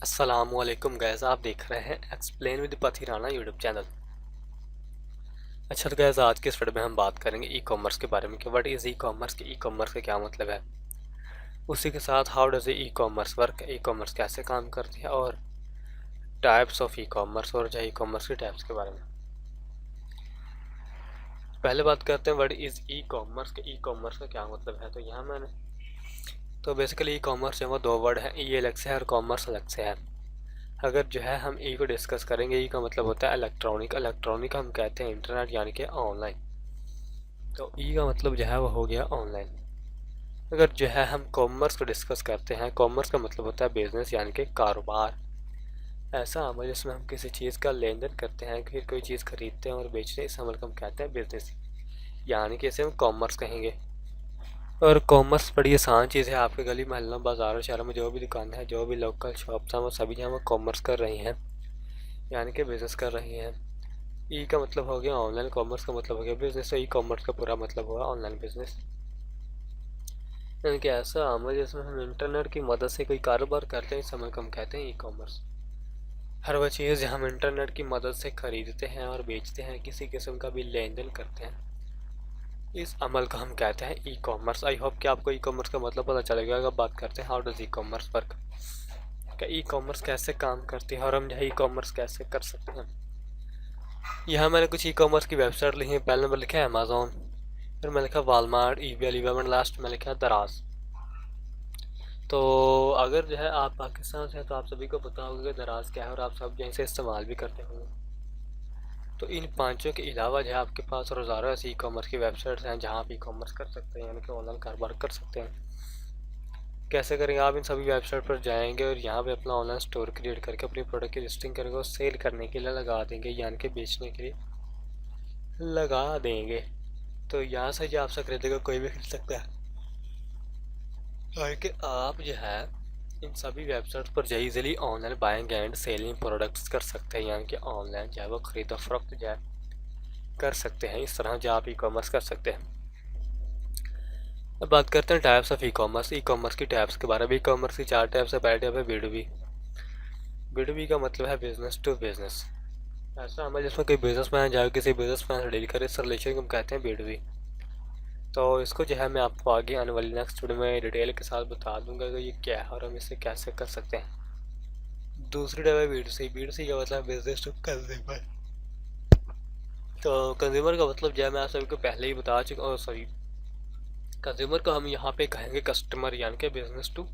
अस्सलामुअलैकुम गैस, आप देख रहे हैं explain with Pathi Rana YouTube channel. अच्छा तो गैस, आज के इस वीडियो में हम बात करेंगे ई कॉमर्स के बारे में कि व्हाट इज़ ई कॉमर्स, के ई कॉमर्स का क्या मतलब है। उसी के साथ how does e commerce work, e commerce कैसे काम करती है, और टाइप्स ऑफ ई कॉमर्स और ई कॉमर्स के टाइप्स के बारे में। पहले बात करते हैं व्हाट इज़ ई कॉमर्स, के ई कॉमर्स का क्या मतलब है। तो यहाँ मैंने तो बेसिकली ई कॉमर्स है वो दो वर्ड है, ई अलग से है और कॉमर्स अलग से है। अगर जो है हम ई को डिस्कस करेंगे, ई का मतलब होता है इलेक्ट्रॉनिक। इलेक्ट्रॉनिक हम कहते हैं इंटरनेट यानी कि ऑनलाइन। तो ई का मतलब जो है वो हो गया ऑनलाइन। अगर जो है हम कॉमर्स को डिस्कस करते हैं, कॉमर्स का मतलब होता है बिजनेस यानी कि कारोबार। ऐसा अमल जिसमें हम किसी चीज़ का लेन देन करते हैं, फिर कोई चीज़ खरीदते हैं और बेचते हैं, इस अमल को हम कहते हैं बिजनेस, यानी कि इसे हम कॉमर्स कहेंगे। और कॉमर्स बड़ी आसान चीज़ है। आपके गली मोहल्ला बाज़ार और शहरों में जो भी दुकान है, जो भी लोकल शॉप्स हैं, वो सभी जहाँ वो कॉमर्स कर रही हैं, यानी कि बिज़नेस कर रही हैं। ई का मतलब हो गया ऑनलाइन, कॉमर्स का मतलब हो गया बिजनेस। तो ई कॉमर्स का पूरा मतलब हुआ ऑनलाइन बिजनेस, यानी कि ऐसा अमल जिसमें हम इंटरनेट की मदद से कोई कारोबार करते हैं, इस अमल को हम कहते हैं ई कॉमर्स। हर वह चीज़ हम इंटरनेट की मदद से खरीदते हैं और बेचते हैं, किसी किस्म का भी लेन देन करते हैं, इस अमल को हम कहते हैं ई कॉमर्स। आई होप कि आपको ई कॉमर्स का मतलब पता चलेगा। अब बात करते हैं how does e commerce work, क्या ई कॉमर्स कैसे काम करती है और हम ई कॉमर्स कैसे कर सकते हैं। यहाँ मैंने कुछ ई कॉमर्स की वेबसाइट लिखी है। पहले नंबर लिखा है अमेजोन, फिर मैं लिखा वालमार्ट, ईबे, अलीबाबा, लास्ट में लिखा दराज। तो अगर जो है आप पाकिस्तान से हैं तो आप सभी को पता होगा कि दराज क्या है और आप सब यहीं से इस्तेमाल भी करते होंगे। तो इन पांचों के अलावा जो है आपके पास रोज़ाना ऐसी ई कॉमर्स की वेबसाइट्स हैं जहाँ आप ई कॉमर्स कर सकते हैं, यानी कि ऑनलाइन कारोबार कर सकते हैं। कैसे करेंगे, आप इन सभी वेबसाइट पर जाएंगे और यहाँ पे अपना ऑनलाइन स्टोर क्रिएट करके अपनी प्रोडक्ट की लिस्टिंग करेंगे और सेल करने के लिए लगा देंगे, यानी कि बेचने के लिए लगा देंगे। तो यहाँ से जो आपसे खरीदेगा कोई भी खरीद सकता है, और कि आप जो है इन सभी वेबसाइट्स पर जो easily online buying and selling products कर सकते हैं, यानी कि ऑनलाइन जो है वो खरीदो फरोख्त जो है कर सकते हैं। इस तरह जो आप ई कॉमर्स कर सकते हैं। अब बात करते हैं types of e commerce, e commerce की टाइप्स के बारे में। ई कॉमर्स की चार टाइप्स है। पहले टाइप है B2B। B2B का मतलब है बिजनेस टू बिजनेस। ऐसा हमें जिसमें कोई बिजनेसमैन जाए किसी बिजनेसमैन से डील करे, इस रिलेशन को हम कहते हैं B2B। तो इसको जो है मैं आपको आगे आने वाली नेक्स्ट वीडियो में डिटेल के साथ बता दूंगा कि ये क्या है और हम इसे कैसे कर सकते हैं। दूसरी टाइप है B2C। B2C का मतलब बिजनेस टू कंज्यूमर। तो कंज्यूमर का मतलब जो है मैं आप सभी को पहले ही बता चुका हूँ। सॉरी, कंज्यूमर को हम यहाँ पे कहेंगे कस्टमर, यानी कि बिजनेस टू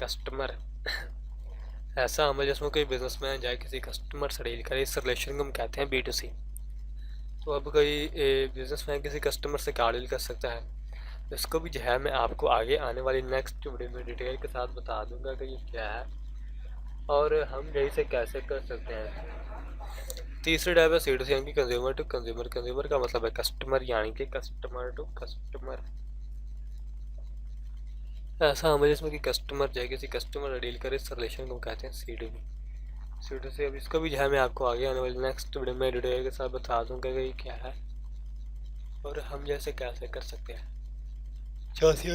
कस्टमर। ऐसा अमल जिसमें कोई बिजनेसमैन जाए किसी कस्टमर से डील करे, इस रिलेशन को हम कहते हैं B2C। तो अब कोई बिजनेसमैन किसी कस्टमर से क्या डील कर सकता है, इसको भी जो है मैं आपको आगे आने वाली नेक्स्ट वीडियो में डिटेल के साथ बता दूंगा कि ये क्या है और हम यही से कैसे कर सकते हैं। तीसरी टाइप है C2C, यानी कि कंज्यूमर टू कंज्यूमर। कंज्यूमर का मतलब है कस्टमर, यानी कि कस्टमर टू कस्टमर। ऐसा हमें जिसमें कि कस्टमर जो है किसी कस्टमर से डील करे, इस रिलेशन को कहते हैं C2B। C2C अब इसको भी जो है मैं आपको आगे आने वाली नेक्स्ट वीडियो में डिटेल के साथ बता दूंगा कि ये क्या है और हम जैसे कैसे कर सकते हैं। चौथी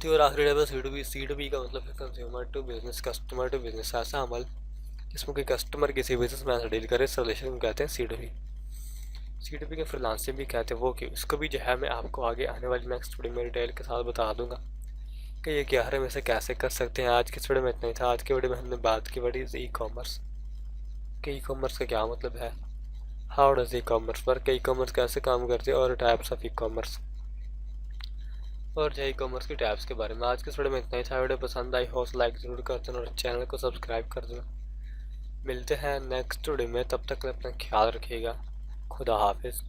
और आखिरी टाइप है C2B। C2B का मतलब है consumer to business, customer to business. ऐसा अमल जिसमें कि कस्टमर किसी बिजनेस मैन से डील करे, इस रिलेशन को कहते हैं C2B। C2B के फ्रीलांसिंग भी कहते हैं वो क्यों, इसको भी जो है मैं आपको आगे आने वाली नेक्स्ट वीडियो में डिटेल के साथ बता दूंगा कि ये क्या है, हम इसे कैसे कर सकते हैं। आज की इस वीडियो में इतना ही था। आज की वीडियो में हमने बात की व्हाट इज़ ई कॉमर्स, कि ई कॉमर्स का क्या मतलब है, how does e commerce work, e commerce कैसे काम करती है, और टाइप्स ऑफ ई कॉमर्स और जो ई कॉमर्स की टाइप्स के बारे में। आज के इस वीडियो में इतना ही था। वीडियो पसंद आई हो लाइक ज़रूर कर देना और चैनल को सब्सक्राइब कर देना। मिलते हैं नेक्स्ट वीडियो में, तब तक अपना ख्याल रखिएगा। खुदा हाफिज़।